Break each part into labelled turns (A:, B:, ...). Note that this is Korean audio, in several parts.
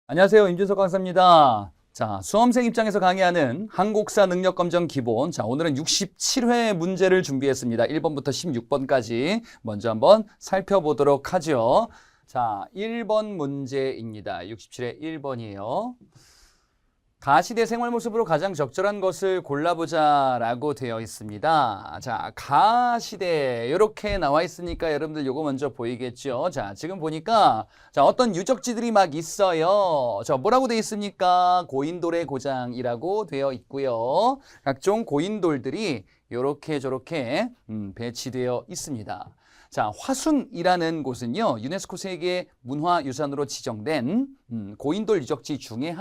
A: 안녕하세요. 임준석 강사입니다. 자, 수험생 입장에서 강의하는 한국사 능력검정 기본. 자, 오늘은 67회 문제를 준비했습니다. 1번부터 16번까지 먼저 한번 살펴보도록 하죠. 자, 1번 문제입니다. 67회 1번이에요. 가시대 생활 모습으로 가장 적절한 것을 골라보자 라고 되어 있습니다. 자, 가시대 이렇게 나와 있으니까 여러분들 요거 먼저 보이겠죠. 자, 지금 보니까 자, 어떤 유적지들이 막 있어요. 저 뭐라고 되어 있습니까? 고인돌의 고장이라고 되어 있고요. 각종 고인돌들이 요렇게 저렇게 배치되어 있습니다. 자, 화순이라는 곳은요, 유네스코 세계 문화유산으로 지정된 고인돌 유적지 중에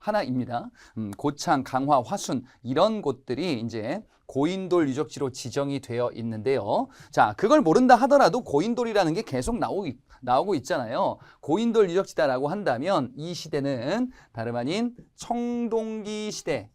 A: 하나입니다. 고창, 강화, 화순 이런 곳들이 이제 고인돌 유적지로 지정이 되어 있는데요. 자, 그걸 모른다 하더라도 고인돌이라는 게 계속 나오고 있잖아요. 고인돌 유적지다라고 한다면 이 시대는 다름 아닌 청동기 시대.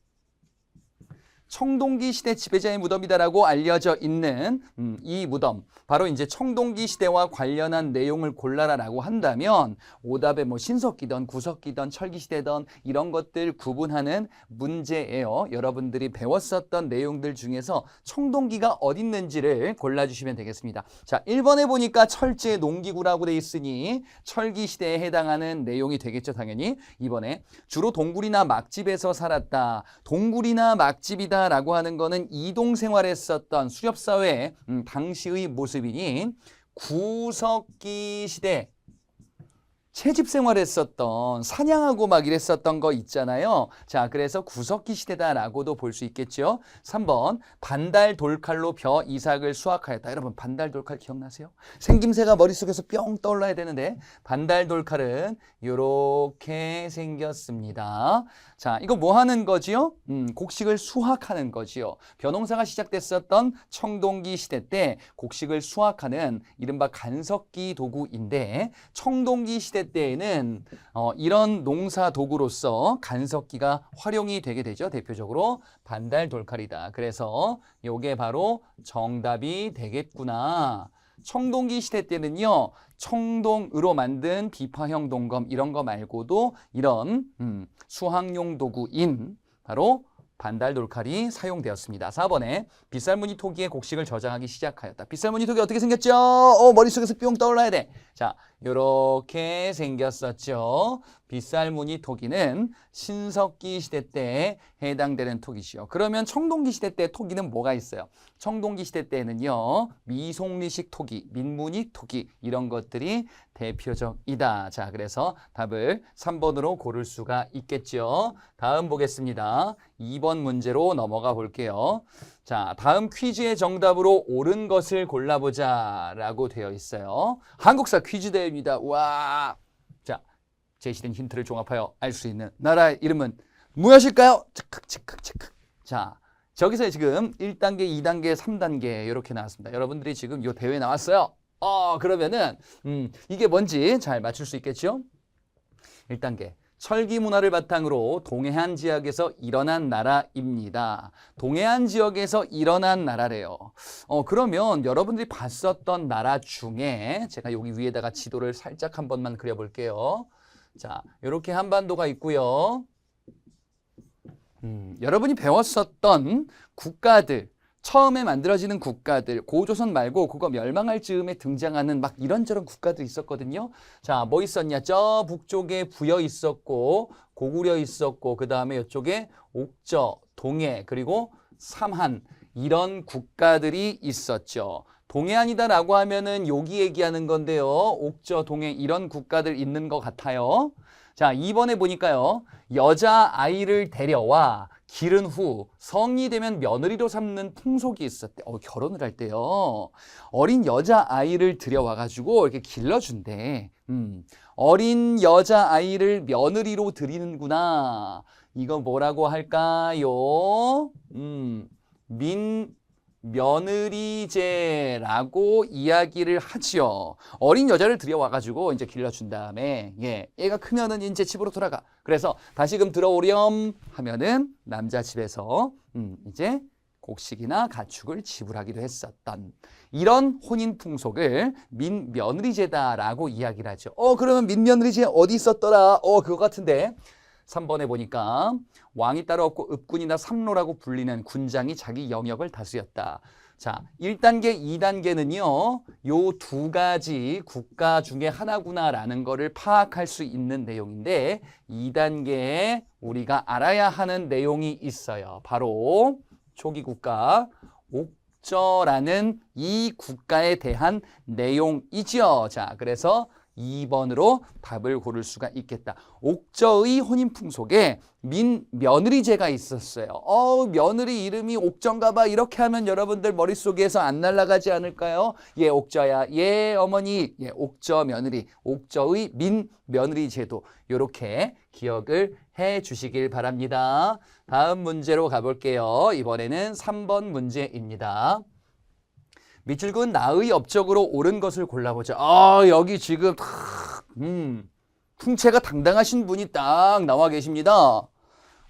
A: 청동기 시대 지배자의 무덤이다라고 알려져 있는 이 무덤, 바로 이제 청동기 시대와 관련한 내용을 골라라라고 한다면 오답에 뭐 신석기든 구석기든 철기시대든 이런 것들 구분하는 문제예요. 여러분들이 배웠었던 내용들 중에서 청동기가 어디 있는지를 골라주시면 되겠습니다. 자, 1번에 보니까 철제 농기구라고 돼 있으니 철기 시대에 해당하는 내용이 되겠죠, 당연히. 2번에 주로 동굴이나 막집에서 살았다. 동굴이나 막집이다 라고 하는 거는 이동 생활했었던 수렵사회 당시의 모습이니 구석기 시대 채집 생활했었던 사냥하고 막 이랬었던 거 있잖아요. 자, 그래서 구석기 시대다라고도 볼 수 있겠죠. 3번 반달 돌칼로 벼 이삭을 수확하였다. 여러분 반달 돌칼 기억나세요? 생김새가 머릿속에서 뿅 떠올라야 되는데 반달 돌칼은 이렇게 생겼습니다. 자, 이거 뭐 하는 거지요? 곡식을 수확하는 거지요. 벼농사가 시작됐었던 청동기 시대 때 곡식을 수확하는 이른바 간석기 도구인데 청동기 시대 때에는 이런 농사 도구로서 간석기가 활용이 되게 되죠. 대표적으로 반달 돌칼이다. 그래서 이게 바로 정답이 되겠구나. 청동기 시대 때는요, 청동으로 만든 비파형 동검 이런 거 말고도 이런 수확용 도구인 바로 반달 돌칼이 사용되었습니다. 4번에 빗살무늬 토기에 곡식을 저장하기 시작하였다. 빗살무늬 토기 어떻게 생겼죠? 머릿속에서 뿅 떠올라야 돼. 자, 이렇게 생겼었죠. 빗살무늬 토기는 신석기 시대 때에 해당되는 토기시요. 그러면 청동기 시대 때 토기는 뭐가 있어요? 청동기 시대 때는요, 미송리식 토기, 민무늬 토기 이런 것들이 대표적이다. 자, 그래서 답을 3번으로 고를 수가 있겠죠. 다음 보겠습니다. 2번 문제로 넘어가 볼게요. 자, 다음 퀴즈의 정답으로 옳은 것을 골라보자 라고 되어 있어요. 한국사 퀴즈 대회입니다. 와, 자, 제시된 힌트를 종합하여 알 수 있는 나라의 이름은 무엇일까요? 체크. 자, 저기서 지금 1단계, 2단계, 3단계 이렇게 나왔습니다. 여러분들이 지금 이 대회에 나왔어요. 그러면은 이게 뭔지 잘 맞출 수 있겠죠? 1단계. 철기 문화를 바탕으로 동해안 지역에서 일어난 나라입니다. 동해안 지역에서 일어난 나라래요. 그러면 여러분들이 봤었던 나라 중에 제가 여기 위에다가 지도를 살짝 한 번만 그려볼게요. 자, 이렇게 한반도가 있고요. 여러분이 배웠었던 국가들, 처음에 만들어지는 국가들, 고조선 말고 그거 멸망할 즈음에 등장하는 막 이런저런 국가들 있었거든요. 자, 뭐 있었냐? 저 북쪽에 부여 있었고 고구려 있었고 그 다음에 이쪽에 옥저, 동해 그리고 삼한 이런 국가들이 있었죠. 동해안이다라고 하면은 여기 얘기하는 건데요. 옥저, 동해 이런 국가들 있는 것 같아요. 자, 2번에 보니까요. 여자아이를 데려와 기른 후 성이 되면 며느리로 삼는 풍속이 있었대. 결혼을 할 때요. 어린 여자아이를 들여와가지고 이렇게 길러준대. 어린 여자아이를 며느리로 드리는구나. 이거 뭐라고 할까요? 며느리제라고 이야기를 하지요. 어린 여자를 들여와가지고 이제 길러준 다음에, 얘가 크면은 이제 집으로 돌아가. 그래서 다시금 들어오렴 하면은 남자 집에서 이제 곡식이나 가축을 지불하기도 했었던 이런 혼인 풍속을 민며느리제다라고 이야기를 하죠. 그러면 민며느리제 어디 있었더라? 그거 같은데 3번에 보니까 왕이 따로 없고 읍군이나 삼로라고 불리는 군장이 자기 영역을 다스렸다. 자, 1단계, 2단계는요. 요 두 가지 국가 중에 하나구나라는 거를 파악할 수 있는 내용인데 2단계에 우리가 알아야 하는 내용이 있어요. 바로 초기 국가 옥저라는 이 국가에 대한 내용이죠. 자, 그래서 2번으로 답을 고를 수가 있겠다. 옥저의 혼인 풍속에 민며느리제가 있었어요. 며느리 이름이 옥저인가 봐. 이렇게 하면 여러분들 머릿속에서 안 날아가지 않을까요? 예, 옥저야. 예, 어머니. 예, 옥저 며느리. 옥저의 민며느리제도. 이렇게 기억을 해 주시길 바랍니다. 다음 문제로 가볼게요. 이번에는 3번 문제입니다. 밑줄 그은 나의 업적으로 옳은 것을 골라보자. 여기 지금 풍채가 당당하신 분이 딱 나와 계십니다.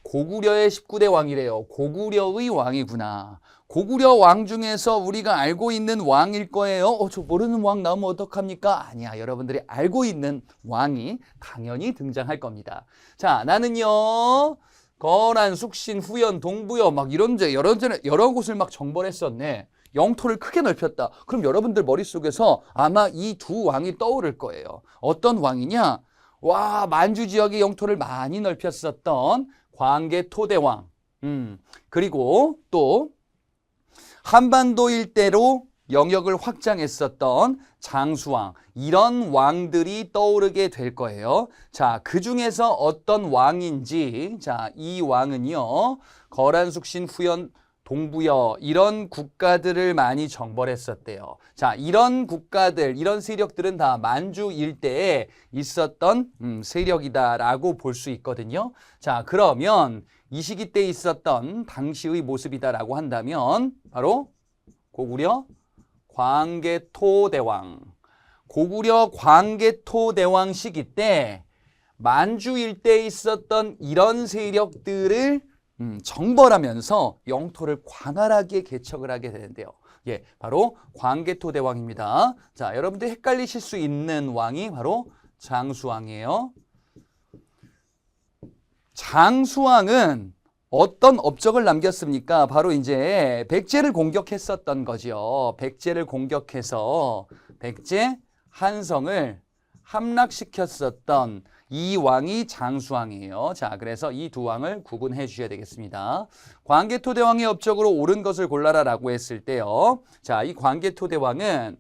A: 고구려의 19대 왕이래요. 고구려의 왕이구나. 고구려 왕 중에서 우리가 알고 있는 왕일 거예요. 저 모르는 왕 나오면 어떡합니까? 아니야. 여러분들이 알고 있는 왕이 당연히 등장할 겁니다. 자, 나는요. 거란, 숙신, 후연, 동부여 막 여러 곳을 막 정벌했었네. 영토를 크게 넓혔다. 그럼 여러분들 머릿속에서 아마 이 두 왕이 떠오를 거예요. 어떤 왕이냐? 만주 지역의 영토를 많이 넓혔었던 광개토대왕. 그리고 또 한반도 일대로 영역을 확장했었던 장수왕. 이런 왕들이 떠오르게 될 거예요. 자, 그 중에서 어떤 왕인지, 자, 이 왕은요, 거란, 숙신, 후연, 동부여 이런 국가들을 많이 정벌했었대요. 자, 이런 국가들, 이런 세력들은 다 만주 일대에 있었던 세력이다라고 볼 수 있거든요. 자, 그러면 이 시기 때 있었던 당시의 모습이다라고 한다면 바로 고구려 광개토대왕. 고구려 광개토대왕 시기 때 만주 일대에 있었던 이런 세력들을 정벌하면서 영토를 광활하게 개척을 하게 되는데요. 예, 바로 광개토대왕입니다. 자, 여러분들 헷갈리실 수 있는 왕이 바로 장수왕이에요. 장수왕은 어떤 업적을 남겼습니까? 바로 이제 백제를 공격했었던 거죠. 백제를 공격해서 백제 한성을 함락시켰었던 이 왕이 장수왕이에요. 자, 그래서 이 두 왕을 구분해 주셔야 되겠습니다. 광개토대왕의 업적으로 옳은 것을 골라라라고 했을 때요. 자, 이 광개토대왕은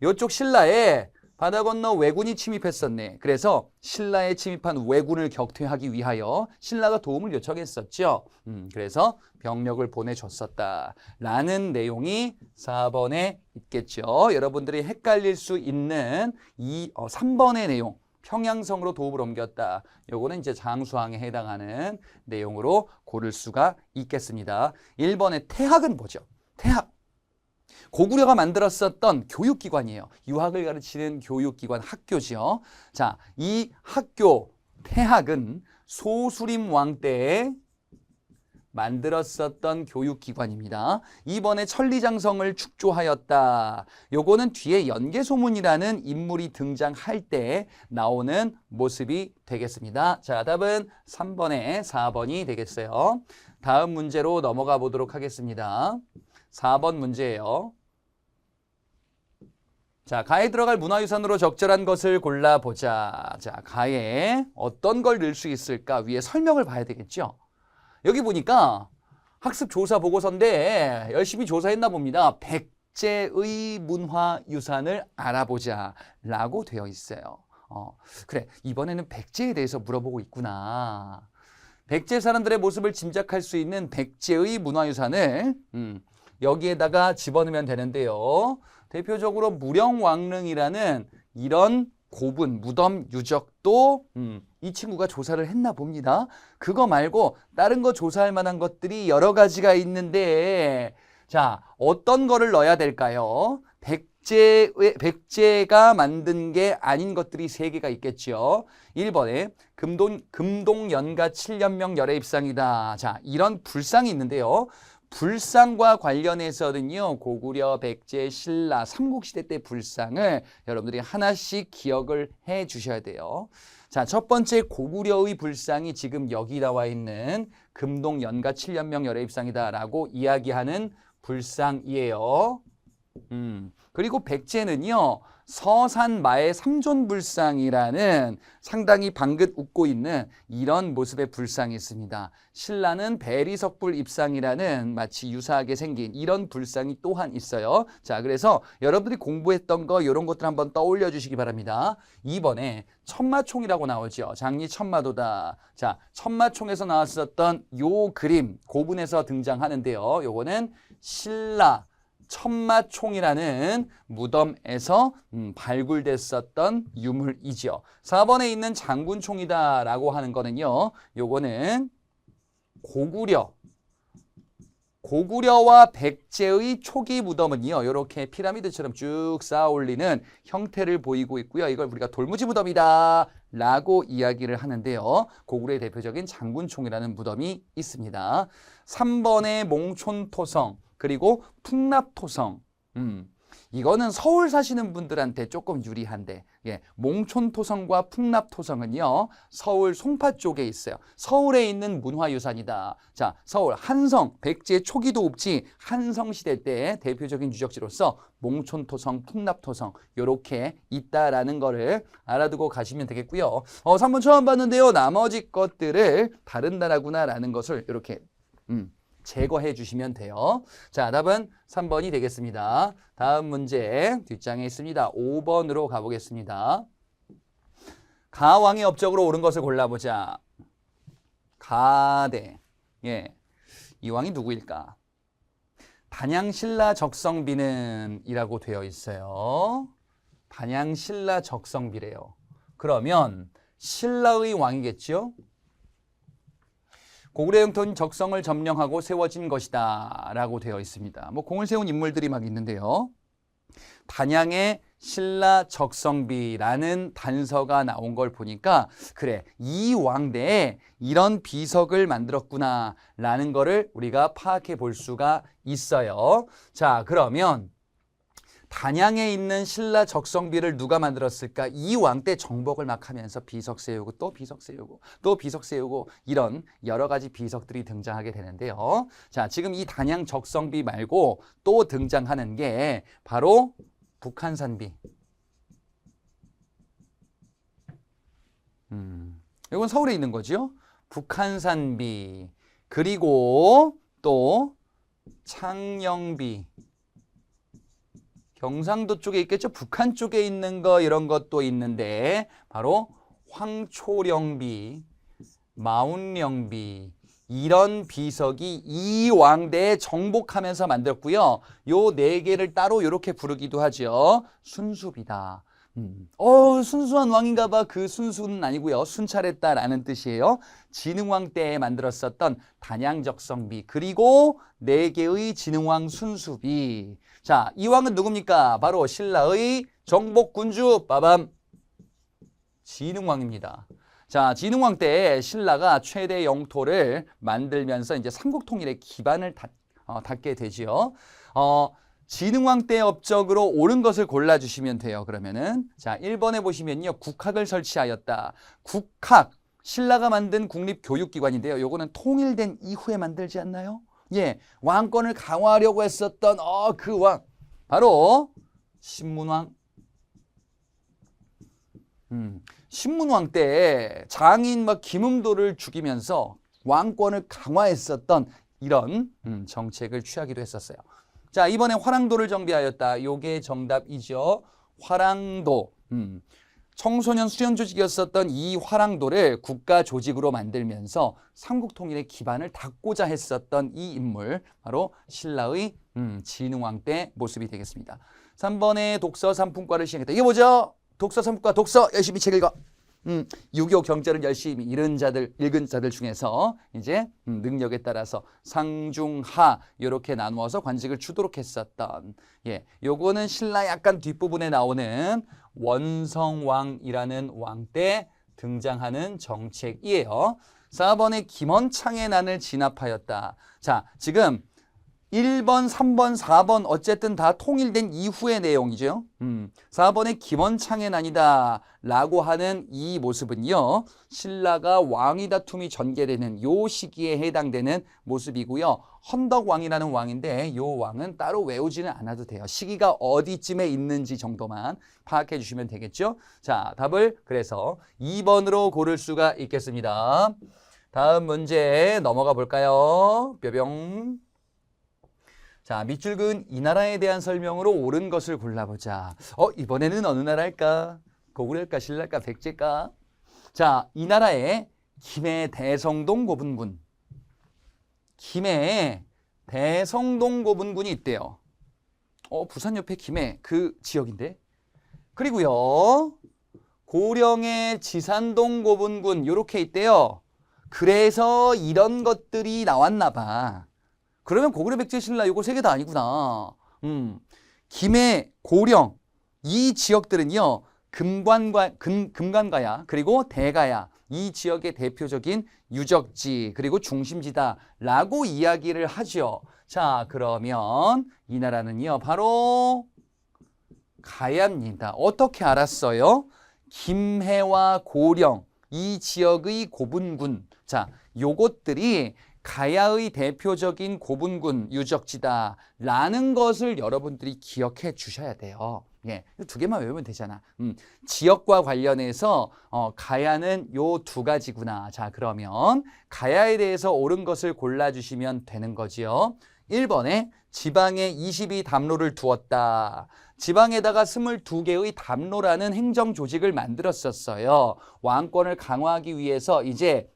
A: 이쪽 신라에 바다 건너 왜군이 침입했었네. 그래서 신라에 침입한 왜군을 격퇴하기 위하여 신라가 도움을 요청했었죠. 그래서 병력을 보내줬었다라는 내용이 4번에 있겠죠. 여러분들이 헷갈릴 수 있는 3번의 내용. 평양성으로 도읍을 옮겼다. 요거는 이제 장수왕에 해당하는 내용으로 고를 수가 있겠습니다. 1번의 태학은 뭐죠? 태학. 고구려가 만들었었던 교육기관이에요. 유학을 가르치는 교육기관, 학교죠. 자, 이 학교 태학은 소수림 왕 때에 만들었었던 교육기관입니다. 이번에 천리장성을 축조하였다. 요거는 뒤에 연개소문이라는 인물이 등장할 때 나오는 모습이 되겠습니다. 자, 답은 3번에 4번이 되겠어요. 다음 문제로 넘어가 보도록 하겠습니다. 4번 문제예요. 자, 가에 들어갈 문화유산으로 적절한 것을 골라보자. 자, 가에 어떤 걸 넣을 수 있을까? 위에 설명을 봐야 되겠죠? 여기 보니까 학습 조사 보고서인데 열심히 조사했나 봅니다. 백제의 문화유산을 알아보자 라고 되어 있어요. 그래, 이번에는 백제에 대해서 물어보고 있구나. 백제 사람들의 모습을 짐작할 수 있는 백제의 문화유산을 여기에다가 집어넣으면 되는데요. 대표적으로 무령왕릉이라는 이런 고분, 무덤 유적도 이 친구가 조사를 했나 봅니다. 그거 말고 다른 거 조사할 만한 것들이 여러 가지가 있는데 자, 어떤 거를 넣어야 될까요? 백제가 만든 게 아닌 것들이 3개가 있겠죠. 1번에 금동연가 7년명 열애입상이다. 자, 이런 불상이 있는데요. 불상과 관련해서는요, 고구려, 백제, 신라, 삼국시대 때 불상을 여러분들이 하나씩 기억을 해 주셔야 돼요. 자, 첫 번째 고구려의 불상이 지금 여기 나와 있는 금동 연가 7년명 열애입상이다라고 이야기하는 불상이에요. 그리고 백제는요, 서산마의 삼존불상이라는 상당히 방긋 웃고 있는 이런 모습의 불상이 있습니다. 신라는 베리석불 입상이라는 마치 유사하게 생긴 이런 불상이 또한 있어요. 자, 그래서 여러분들이 공부했던 거 이런 것들 한번 떠올려 주시기 바랍니다. 2번에 천마총이라고 나오죠. 장리 천마도다. 자, 천마총에서 나왔었던 요 그림 고분에서 등장하는데요. 요거는 신라 천마총이라는 무덤에서 발굴됐었던 유물이죠. 4번에 있는 장군총이다라고 하는 거는요. 요거는 고구려와 백제의 초기 무덤은요. 이렇게 피라미드처럼 쭉 쌓아 올리는 형태를 보이고 있고요. 이걸 우리가 돌무지 무덤이다 라고 이야기를 하는데요. 고구려의 대표적인 장군총이라는 무덤이 있습니다. 3번의 몽촌토성 그리고 풍납토성. 이거는 서울 사시는 분들한테 조금 유리한데, 예, 몽촌토성과 풍납토성은요, 서울 송파 쪽에 있어요. 서울에 있는 문화유산이다. 자, 서울 한성, 백제 초기 도읍지 한성시대 때 대표적인 유적지로서 몽촌토성, 풍납토성 이렇게 있다라는 거를 알아두고 가시면 되겠고요. 3번 처음 봤는데요. 나머지 것들을 다른 나라구나라는 것을 이렇게 제거해 주시면 돼요. 자, 답은 3번이 되겠습니다. 다음 문제 뒷장에 있습니다. 5번으로 가보겠습니다. 가왕의 업적으로 옳은 것을 골라보자. 가대. 예, 이 왕이 누구일까? 단양신라 적성비는 이라고 되어 있어요. 단양신라 적성비래요. 그러면 신라의 왕이겠죠? 고구려 영토는 적성을 점령하고 세워진 것이다 라고 되어 있습니다. 뭐 공을 세운 인물들이 막 있는데요. 단양의 신라 적성비라는 단서가 나온 걸 보니까 그래, 이 왕대에 이런 비석을 만들었구나 라는 거를 우리가 파악해 볼 수가 있어요. 자, 그러면 단양에 있는 신라 적성비를 누가 만들었을까? 이 왕 때 정복을 막 하면서 비석 세우고 또 비석 세우고 또 비석 세우고 이런 여러 가지 비석들이 등장하게 되는데요. 자, 지금 이 단양 적성비 말고 또 등장하는 게 바로 북한산비. 이건 서울에 있는 거죠. 북한산비. 그리고 또 창녕비. 경상도 쪽에 있겠죠. 북한 쪽에 있는 거 이런 것도 있는데 바로 황초령비, 마운령비 이런 비석이 이 왕대에 정복하면서 만들었고요. 요 네 개를 따로 이렇게 부르기도 하죠. 순수비다. 순수한 왕인가 봐. 그 순수는 아니고요. 순찰했다라는 뜻이에요. 진흥왕 때에 만들었었던 단양적성비 그리고 네 개의 진흥왕 순수비. 자, 이 왕은 누굽니까? 바로 신라의 정복군주 빠밤 진흥왕입니다. 자, 진흥왕 때 신라가 최대 영토를 만들면서 이제 삼국통일의 기반을 닫게 되지요. 진흥왕 때 업적으로 옳은 것을 골라주시면 돼요. 그러면은 자, 1번에 보시면요. 국학을 설치하였다. 국학, 신라가 만든 국립교육기관인데요. 요거는 통일된 이후에 만들지 않나요? 예, 왕권을 강화하려고 했었던 그 왕, 바로 신문왕. 신문왕 때 장인 막 김음도를 죽이면서 왕권을 강화했었던 이런 정책을 취하기도 했었어요. 자, 이번에 화랑도를 정비하였다. 요게 정답이죠. 화랑도. 청소년 수련 조직이었었던 이 화랑도를 국가 조직으로 만들면서 삼국통일의 기반을 닫고자 했었던 이 인물, 바로 신라의 진흥왕 때 모습이 되겠습니다. 3번에 독서 3품과를 시행했다. 이게 뭐죠? 독서 3품과 독서 열심히 책 읽어. 6.25 경제를 열심히 읽은 자들 중에서 이제 능력에 따라서 상중하 이렇게 나누어서 관직을 주도록 했었던, 예, 요거는 신라 약간 뒷부분에 나오는 원성왕이라는 왕 때 등장하는 정책이에요. 4번에 김원창의 난을 진압하였다. 자, 지금 1번, 3번, 4번 어쨌든 다 통일된 이후의 내용이죠. 4번의 김원창의 난이다 라고 하는 이 모습은요. 신라가 왕위 다툼이 전개되는 요 시기에 해당되는 모습이고요. 헌덕왕이라는 왕인데 요 왕은 따로 외우지는 않아도 돼요. 시기가 어디쯤에 있는지 정도만 파악해 주시면 되겠죠. 자, 답을 그래서 2번으로 고를 수가 있겠습니다. 다음 문제 넘어가 볼까요? 뾰병. 자, 밑줄 그은 이 나라에 대한 설명으로 옳은 것을 골라보자. 이번에는 어느 나라일까? 고구려일까? 신라일까? 백제일까? 자, 이 나라에 김해 대성동 고분군. 김해에 대성동 고분군이 있대요. 부산 옆에 김해 그 지역인데. 그리고요. 고령의 지산동 고분군 요렇게 있대요. 그래서 이런 것들이 나왔나 봐. 그러면 고구려, 백제, 신라 요거 세 개 다 아니구나. 김해, 고령 이 지역들은요. 금관가야 그리고 대가야 이 지역의 대표적인 유적지 그리고 중심지다라고 이야기를 하죠. 자, 그러면 이 나라는요. 바로 가야입니다. 어떻게 알았어요? 김해와 고령 이 지역의 고분군. 자, 요것들이 가야의 대표적인 고분군 유적지다라는 것을 여러분들이 기억해 주셔야 돼요. 예, 두 개만 외우면 되잖아. 지역과 관련해서 가야는 요 두 가지구나. 자, 그러면 가야에 대해서 옳은 것을 골라주시면 되는 거지요. 1번에 지방에 22담로를 두었다. 지방에다가 22개의 담로라는 행정 조직을 만들었었어요. 왕권을 강화하기 위해서 이제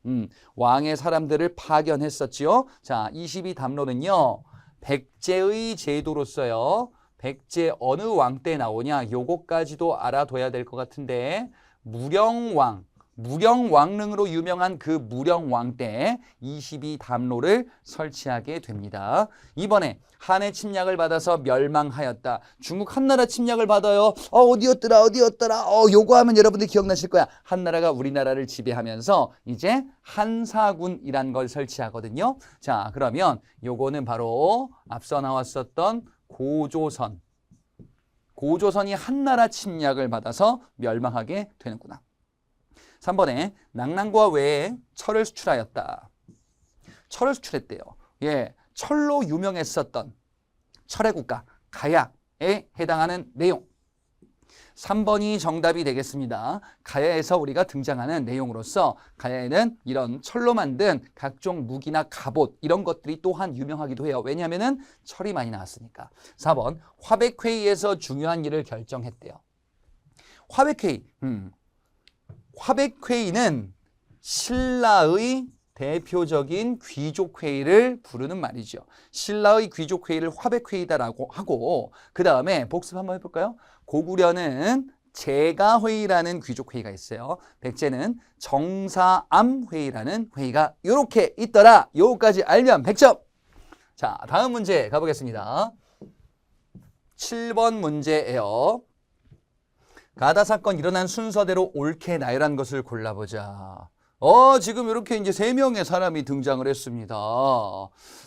A: 왕의 사람들을 파견했었지요. 자, 22담로는요. 백제의 제도로서요. 백제 어느 왕 때 나오냐? 요거까지도 알아둬야 될 것 같은데 무령왕. 무령왕릉으로 유명한 그 무령왕 때 22담로를 설치하게 됩니다. 이번에 한의 침략을 받아서 멸망하였다. 중국 한나라 침략을 받아요. 어디였더라? 요거 하면 여러분들 기억나실 거야. 한나라가 우리나라를 지배하면서 이제 한사군이란 걸 설치하거든요. 자, 그러면 요거는 바로 앞서 나왔었던 고조선. 고조선이 한나라 침략을 받아서 멸망하게 되는구나. 3번에 낙랑과 외에 철을 수출하였다. 철을 수출했대요. 예, 철로 유명했었던 철의 국가 가야에 해당하는 내용. 3번이 정답이 되겠습니다. 가야에서 우리가 등장하는 내용으로서 가야에는 이런 철로 만든 각종 무기나 갑옷 이런 것들이 또한 유명하기도 해요. 왜냐하면 철이 많이 나왔으니까. 4번 화백회의에서 중요한 일을 결정했대요. 화백회의. 화백회의는 신라의 대표적인 귀족회의를 부르는 말이죠. 신라의 귀족회의를 화백회의다라고 하고 그 다음에 복습 한번 해볼까요? 고구려는 제가회의라는 귀족회의가 있어요. 백제는 정사암회의라는 회의가 이렇게 있더라. 요거까지 알면 100점. 자, 다음 문제 가보겠습니다. 7번 문제예요. 가다 사건 일어난 순서대로 옳게 나열한 것을 골라보자. 지금 이렇게 이제 3명의 사람이 등장을 했습니다.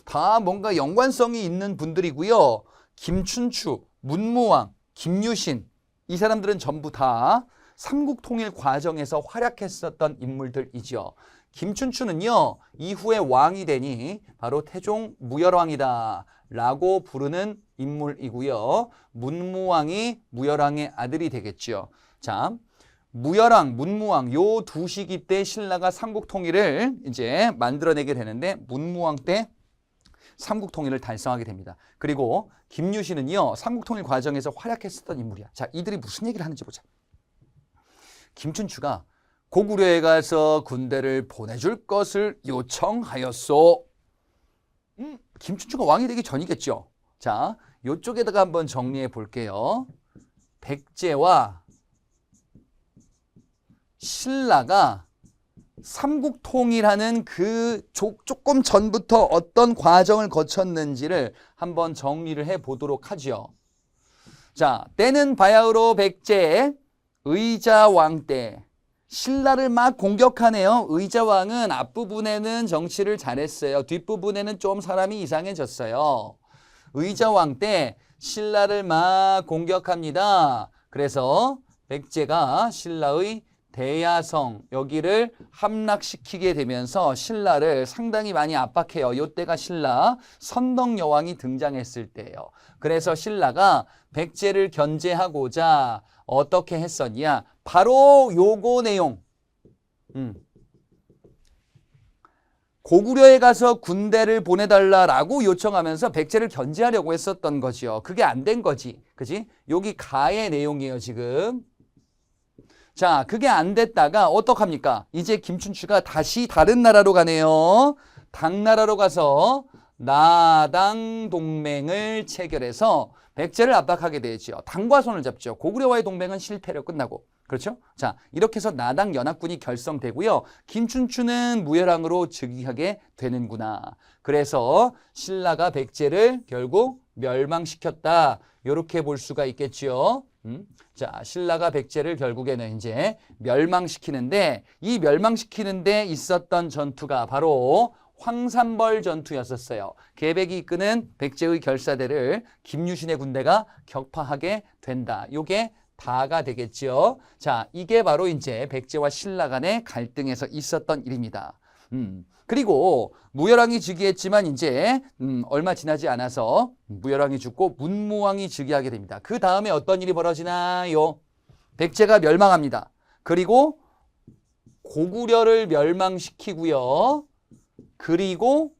A: 다 뭔가 연관성이 있는 분들이고요. 김춘추, 문무왕, 김유신 이 사람들은 전부 다 삼국통일 과정에서 활약했었던 인물들이죠. 김춘추는요. 이후에 왕이 되니 바로 태종 무열왕이다 라고 부르는 인물이고요. 문무왕이 무열왕의 아들이 되겠죠. 자, 무열왕, 문무왕 요 두 시기 때 신라가 삼국통일을 이제 만들어내게 되는데 문무왕 때 삼국통일을 달성하게 됩니다. 그리고 김유신은요. 삼국통일 과정에서 활약했었던 인물이야. 자, 이들이 무슨 얘기를 하는지 보자. 김춘추가 고구려에 가서 군대를 보내줄 것을 요청하였소. 김춘추가 왕이 되기 전이겠죠. 자, 이쪽에다가 한번 정리해 볼게요. 백제와 신라가 삼국통일하는 그 조금 전부터 어떤 과정을 거쳤는지를 한번 정리를 해 보도록 하죠. 자, 때는 바야흐로 백제 의자왕 때 신라를 막 공격하네요. 의자왕은 앞부분에는 정치를 잘했어요. 뒷부분에는 좀 사람이 이상해졌어요. 의자왕 때 신라를 막 공격합니다. 그래서 백제가 신라의 대야성 여기를 함락시키게 되면서 신라를 상당히 많이 압박해요. 이때가 신라 선덕여왕이 등장했을 때예요. 그래서 신라가 백제를 견제하고자 어떻게 했었냐? 바로 요거 내용. 고구려에 가서 군대를 보내달라라고 요청하면서 백제를 견제하려고 했었던 거지요. 그게 안 된 거지. 그지? 여기 가의 내용이에요, 지금. 자, 그게 안 됐다가 어떡합니까? 이제 김춘추가 다시 다른 나라로 가네요. 당나라로 가서 나당 동맹을 체결해서 백제를 압박하게 되죠. 당과 손을 잡죠. 고구려와의 동맹은 실패로 끝나고. 그렇죠? 자, 이렇게 해서 나당 연합군이 결성되고요. 김춘추는 무열왕으로 즉위하게 되는구나. 그래서 신라가 백제를 결국 멸망시켰다. 이렇게 볼 수가 있겠죠. 자, 신라가 백제를 결국에는 이제 멸망시키는데 이 멸망시키는데 있었던 전투가 바로 황산벌 전투였었어요. 계백이 이끄는 백제의 결사대를 김유신의 군대가 격파하게 된다. 요게 다가 되겠죠. 자, 이게 바로 이제 백제와 신라 간의 갈등에서 있었던 일입니다. 그리고 무열왕이 즉위했지만 이제 얼마 지나지 않아서 무열왕이 죽고 문무왕이 즉위하게 됩니다. 그 다음에 어떤 일이 벌어지나요? 백제가 멸망합니다. 그리고 고구려를 멸망시키고요. 그리고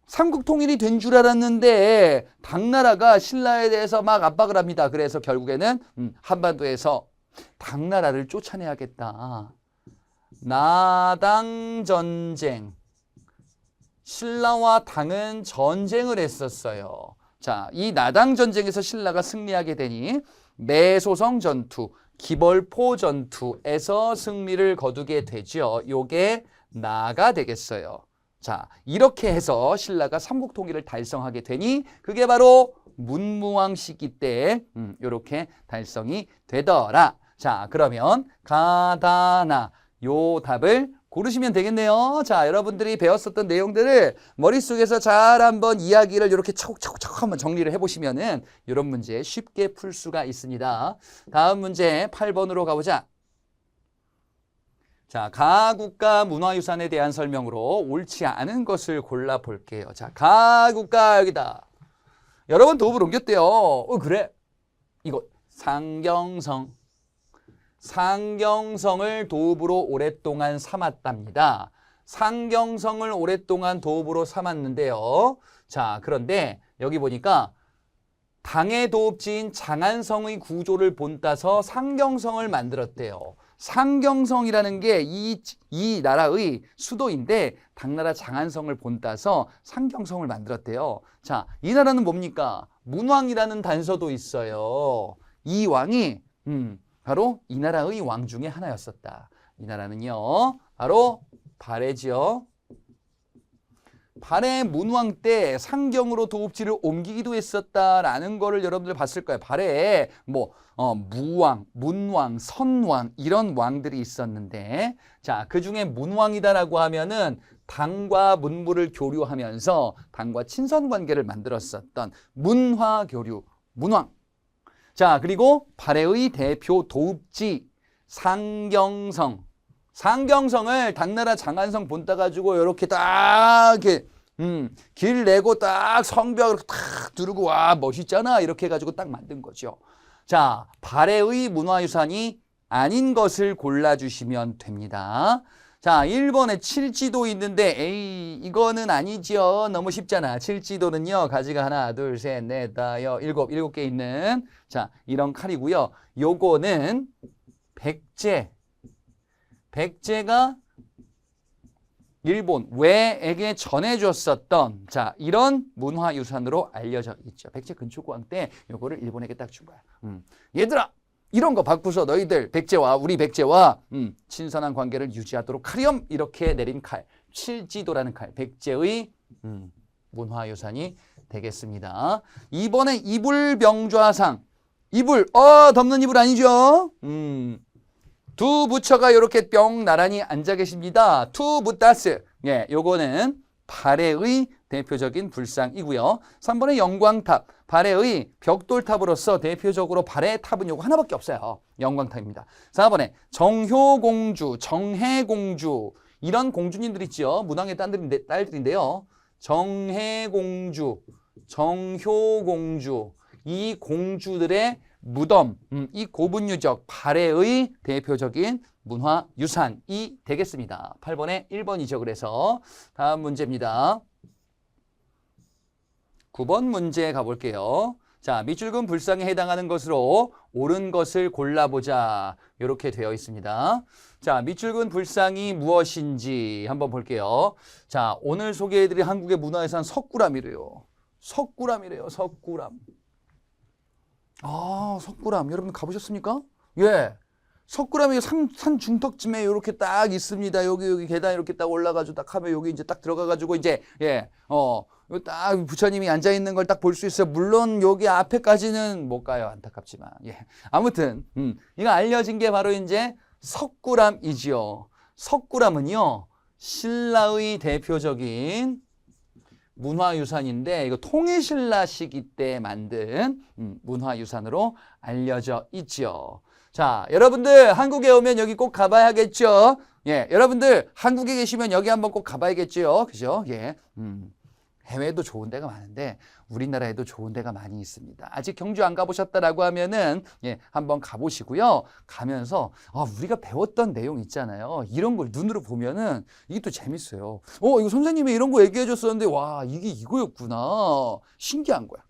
A: 삼국 통일이 된 줄 알았는데 당나라가 신라에 대해서 막 압박을 합니다. 그래서 결국에는 한반도에서 당나라를 쫓아내야겠다. 나당 전쟁. 신라와 당은 전쟁을 했었어요. 자, 이 나당 전쟁에서 신라가 승리하게 되니 매소성 전투, 기벌포 전투에서 승리를 거두게 되죠. 요게 나가 되겠어요. 자, 이렇게 해서 신라가 삼국 통일을 달성하게 되니 그게 바로 문무왕 시기 때 이렇게 달성이 되더라. 자, 그러면 가다나 요 답을 고르시면 되겠네요. 자, 여러분들이 배웠었던 내용들을 머릿속에서 잘 한번 이야기를 이렇게 차곡차곡 한번 정리를 해보시면은 이런 문제 쉽게 풀 수가 있습니다. 다음 문제 8번으로 가보자. 자, 가국가 문화유산에 대한 설명으로 옳지 않은 것을 골라볼게요. 자, 가국가 여기다. 여러분 도읍을 옮겼대요. 그래? 이거 상경성. 상경성을 도읍으로 오랫동안 삼았답니다. 상경성을 오랫동안 도읍으로 삼았는데요. 자, 그런데 여기 보니까 당의 도읍지인 장안성의 구조를 본따서 상경성을 만들었대요. 상경성이라는 게 이 나라의 수도인데 당나라 장안성을 본따서 상경성을 만들었대요. 자, 이 나라는 뭡니까? 문왕이라는 단서도 있어요. 이 왕이 바로 이 나라의 왕 중에 하나였었다. 이 나라는요, 바로 발해지요. 발해 문왕 때 상경으로 도읍지를 옮기기도 했었다라는 거를 여러분들 봤을 거예요. 발해에 무왕, 문왕, 선왕 이런 왕들이 있었는데, 자, 그 중에 문왕이다라고 하면은 당과 문무를 교류하면서 당과 친선 관계를 만들었었던 문화교류, 문왕. 자, 그리고 발해의 대표 도읍지 상경성. 상경성을 당나라 장안성 본따 가지고 이렇게 딱 이렇게 길 내고 딱 성벽을 딱 두르고 와 멋있잖아 이렇게 해가지고 딱 만든 거죠. 자, 발해의 문화유산이 아닌 것을 골라주시면 됩니다. 자, 1번에 칠지도 있는데 에이 이거는 아니죠. 너무 쉽잖아. 칠지도는요 가지가 하나 둘 셋 넷 다섯 일곱 개 있는 자 이런 칼이고요. 요거는 백제가 일본 외에게 전해줬었던 자 이런 문화유산으로 알려져 있죠. 백제 근초고왕 때 요거를 일본에게 딱 준 거야. 얘들아 이런 거 바꾸서 너희들 우리 백제와 친선한 관계를 유지하도록 하렴 이렇게 내린 칼 칠지도라는 칼 백제의 문화유산이 되겠습니다. 이번에 이불병좌상 이불 덮는 이불 아니죠? 두 부처가 이렇게 뿅 나란히 앉아 계십니다. 투 부따스. 예, 요거는 발해의 대표적인 불상이고요. 3번의 영광탑, 발해의 벽돌탑으로서 대표적으로 발해의 탑은 요거 하나밖에 없어요. 영광탑입니다. 4번에 정효공주, 정혜공주, 이런 공주님들 있죠. 문왕의 딸들인데요. 정혜공주, 정효공주, 이 공주들의 무덤, 이 고분유적 발해의 대표적인 문화유산이 되겠습니다. 8번에 1번이죠. 그래서 다음 문제입니다. 9번 문제 가볼게요. 자, 밑줄근 불상에 해당하는 것으로 옳은 것을 골라보자. 이렇게 되어 있습니다. 자, 밑줄근 불상이 무엇인지 한번 볼게요. 자, 오늘 소개해드릴 한국의 문화유산 석굴암이래요. 석굴암이래요. 석굴암. 아, 석굴암. 여러분 가보셨습니까? 예. 석굴암이 산 중턱쯤에 이렇게 딱 있습니다. 여기 계단 이렇게 딱 올라가지고 딱 하면 여기 이제 딱 들어가가지고 이제, 딱 부처님이 앉아있는 걸 딱 볼 수 있어요. 물론 여기 앞에까지는 못 가요. 안타깝지만. 예. 아무튼, 이거 알려진 게 바로 이제 석굴암이지요. 석굴암은요, 신라의 대표적인 문화유산인데 이거 통일신라 시기 때 만든 문화유산으로 알려져 있죠. 자, 여러분들 한국에 오면 여기 꼭 가봐야겠죠. 예, 여러분들 한국에 계시면 여기 한번 꼭 가봐야겠죠. 그죠? 예, 해외에도 좋은 데가 많은데 우리나라에도 좋은 데가 많이 있습니다. 아직 경주 안 가보셨다라고 하면은 예, 한번 가보시고요. 가면서 우리가 배웠던 내용 있잖아요. 이런 걸 눈으로 보면은 이게 또 재밌어요. 이거 선생님이 이런 거 얘기해 줬었는데 와, 이게 이거였구나. 신기한 거야.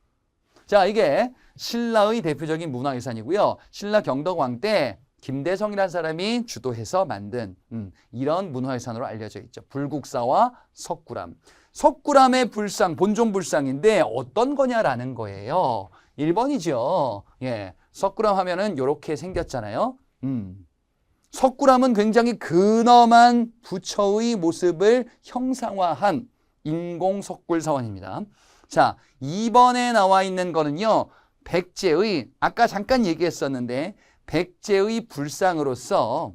A: 자, 이게 신라의 대표적인 문화유산이고요. 신라 경덕왕 때 김대성이라는 사람이 주도해서 만든 이런 문화유산으로 알려져 있죠. 불국사와 석굴암. 석굴암의 불상, 본종 불상인데 어떤 거냐라는 거예요. 1번이죠. 예, 석굴암 하면은 이렇게 생겼잖아요. 석굴암은 굉장히 근엄한 부처의 모습을 형상화한 인공 석굴 사원입니다. 자, 2번에 나와 있는 거는요. 백제의, 아까 잠깐 얘기했었는데 백제의 불상으로서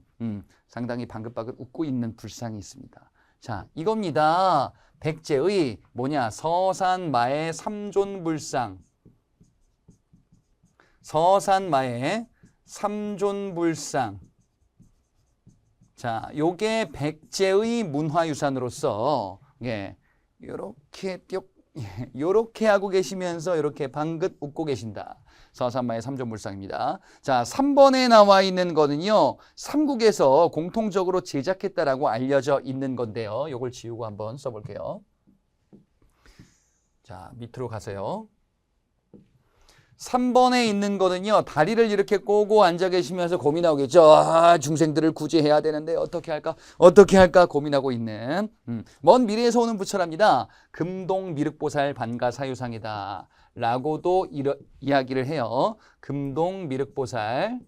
A: 상당히 방긋방긋 웃고 있는 불상이 있습니다. 자, 이겁니다. 백제의 서산마의 삼존불상. 서산마의 삼존불상. 자, 요게 백제의 문화유산으로서 요렇게 하고 계시면서 이렇게 방긋 웃고 계신다. 서산마의 삼존불상입니다. 자, 3번에 나와 있는 거는요. 삼국에서 공통적으로 제작했다라고 알려져 있는 건데요. 요걸 지우고 한번 써볼게요. 자, 밑으로 가세요. 3번에 있는 거는요. 다리를 이렇게 꼬고 앉아 계시면서 고민하고 중생들을 구제해야 되는데 어떻게 할까 고민하고 있는 먼 미래에서 오는 부처랍니다. 금동미륵보살 반가사유상이다 라고도 이야기를 해요. 금동미륵보살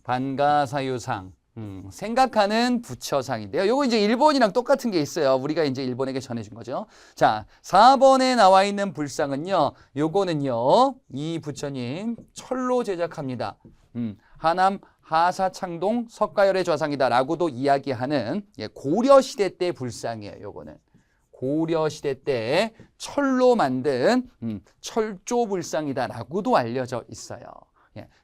A: 반가사유상. 생각하는 부처상인데요. 요거 이제 일본이랑 똑같은 게 있어요. 우리가 이제 일본에게 전해준 거죠. 자, 4번에 나와 있는 불상은요. 요거는요. 이 부처님 철로 제작합니다. 하남 하사창동 석가열의 좌상이다 라고도 이야기하는 고려시대 때 불상이에요. 요거는. 고려시대 때 철로 만든 철조불상이다 라고도 알려져 있어요.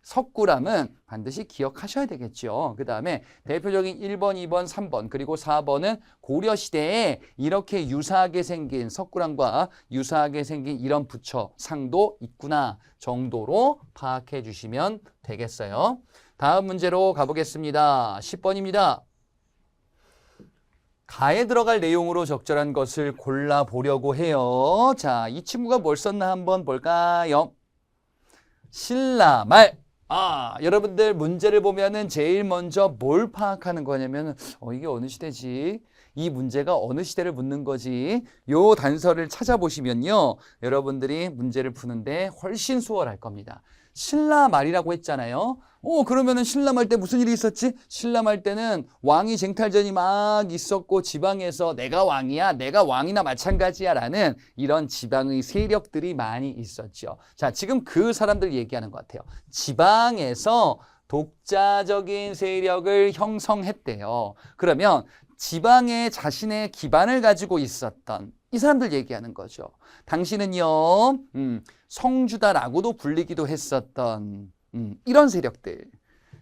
A: 석굴암은 반드시 기억하셔야 되겠죠. 그 다음에 대표적인 1번, 2번, 3번 그리고 4번은 고려시대에 이렇게 유사하게 생긴 석굴암과 유사하게 생긴 이런 부처상도 있구나 정도로 파악해 주시면 되겠어요. 다음 문제로 가보겠습니다. 10번입니다. 가에 들어갈 내용으로 적절한 것을 골라보려고 해요. 자, 이 친구가 뭘 썼나 한번 볼까요? 신라말. 여러분들 문제를 보면은 제일 먼저 뭘 파악하는 거냐면 이게 어느 시대지? 이 문제가 어느 시대를 묻는 거지? 요 단서를 찾아보시면요. 여러분들이 문제를 푸는데 훨씬 수월할 겁니다. 신라말이라고 했잖아요. 그러면은 신라말 때 무슨 일이 있었지? 신라말 때는 왕위 쟁탈전이 막 있었고 지방에서 내가 왕이야, 내가 왕이나 마찬가지야 라는 이런 지방의 세력들이 많이 있었죠. 자, 지금 그 사람들 얘기하는 것 같아요. 지방에서 독자적인 세력을 형성했대요. 그러면 지방에 자신의 기반을 가지고 있었던 이 사람들 얘기하는 거죠. 당시는요, 성주다라고도 불리기도 했었던 이런 세력들.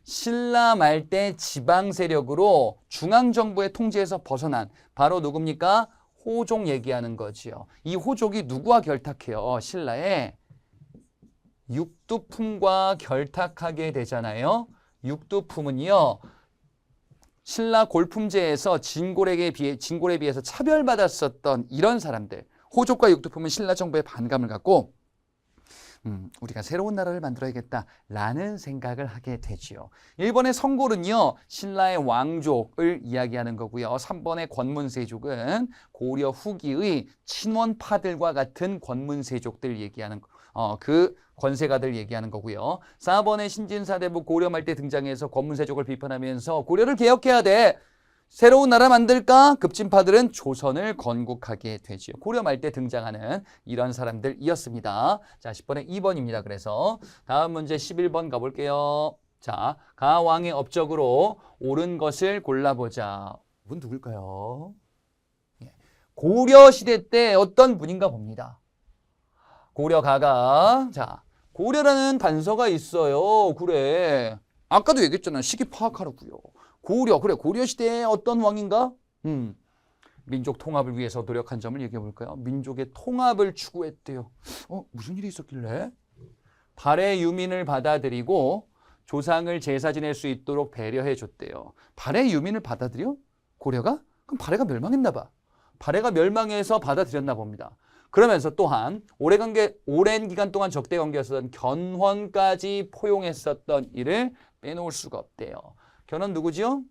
A: 신라 말대 지방 세력으로 중앙정부의 통제에서 벗어난 바로 누굽니까? 호족 얘기하는 거지요. 이 호족이 누구와 결탁해요? 신라의 육두품과 결탁하게 되잖아요. 육두품은요, 신라 골품제에서 진골에 비해서 차별받았었던 이런 사람들. 호족과 육두품은 신라 정부의 반감을 갖고 우리가 새로운 나라를 만들어야겠다라는 생각을 하게 되지요. 1번의 성골은요, 신라의 왕족을 이야기하는 거고요. 3번의 권문세족은 고려 후기의 친원파들과 같은 권문세족들 얘기하는 그 권세가들 얘기하는 거고요. 4번의 신진사대부 고려 말 때 등장해서 권문세족을 비판하면서 고려를 개혁해야 돼. 새로운 나라 만들까? 급진파들은 조선을 건국하게 되지요. 고려 말 때 등장하는 이런 사람들이었습니다. 자, 10번에 2번입니다. 그래서 다음 문제 11번 가볼게요. 자, 가왕의 업적으로 옳은 것을 골라보자. 이분 누굴까요? 고려 시대 때 어떤 분인가 봅니다. 고려 가가. 자, 고려라는 단서가 있어요. 그래. 아까도 얘기했잖아요. 시기 파악하라고요. 고려, 그래, 고려시대의 어떤 왕인가? 민족 통합을 위해서 노력한 점을 얘기해 볼까요? 민족의 통합을 추구했대요. 무슨 일이 있었길래? 발해 유민을 받아들이고 조상을 제사 지낼 수 있도록 배려해 줬대요. 발해 유민을 받아들여? 고려가? 그럼 발해가 멸망했나 봐. 발해가 멸망해서 받아들였나 봅니다. 그러면서 또한 오랜 기간 동안 적대 관계였었던 견훤까지 포용했었던 일을 빼놓을 수가 없대요. 견훤 누구지요?